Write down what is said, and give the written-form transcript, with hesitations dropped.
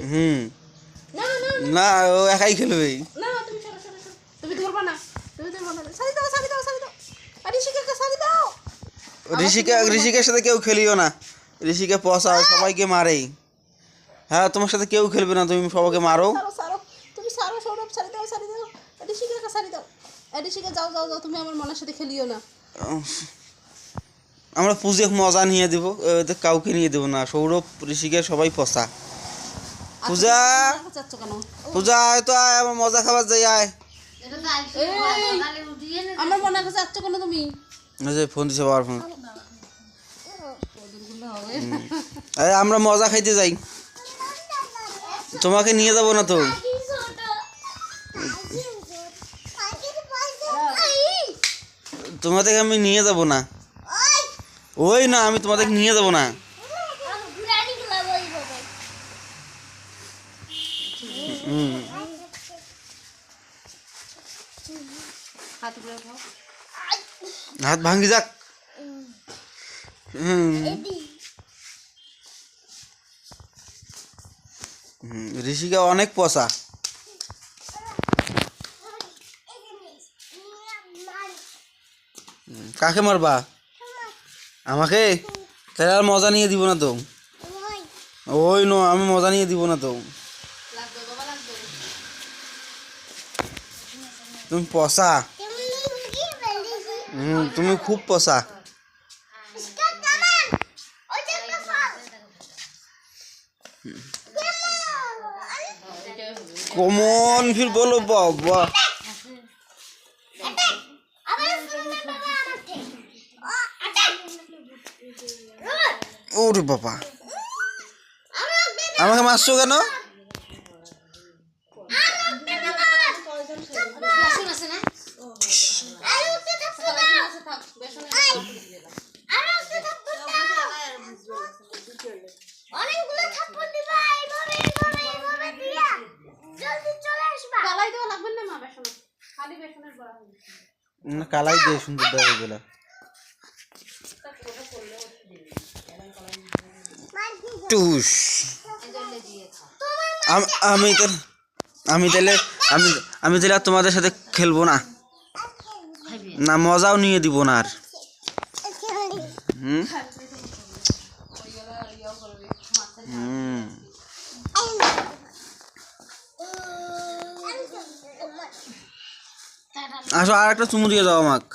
হুম না না না ও একাই খেলবে না তুমি সরো সরো সরো তুমি ধরবা না সারি দাও সারি দাও সারি দাও আর ঋষিকাকে সারি দাও ঋষিকের সাথে কেউ খেলিও না ঋষিকে পচা সবাইকে মারেই হ্যাঁ তোমার সাথে কেউ খেলবে না তুমি সবাইকে মারো সারো সারো তুমি সারো সৌরভ সারি দাও ঋষিকাকে সারি দাও ঋষিকা যাও যাও যাও তুমি আমার মনের সাথে খেলিও না আমরা পুজো মজা নিয়ে দেবো কাউকে নিয়ে দেবো না সৌরভ ঋষিকের সবাই পচা পূজা চাচ্ছ কেন পূজা আয় তো আয় আমার মজা খাবার যাই আয় আমার মনের কাছে যাচ্ছ কেন তুমি ফোন দিছে বাবার ফোন আরে আমরা মজা খাইতে যাই তোমাকে নিয়ে যাবো না তো তোমাদেরকে আমি নিয়ে যাবো না ওই না আমি তোমাদেরকে নিয়ে যাবো না হাত ভাঙ্গি যাক ঋষিকা অনেক পচা কাকে মারবা আমাকে তাহলে আর মজা নিয়ে দিব না তো ওই নো আমি মজা নিয়ে দিব না তো তুমি পচা তুমি খুব পচা কমন ফির বলো বাবা ওরে বাবা আমাকে মারছো কেন কালাই দিয়ে সুন্দর দেওয়া গেল টুস আমি তাহলে আর তোমাদের সাথে খেলবো না না মজাও নিয়ে দিব না আর আসো আর একটা চুমু দিয়ে যাও আমাকে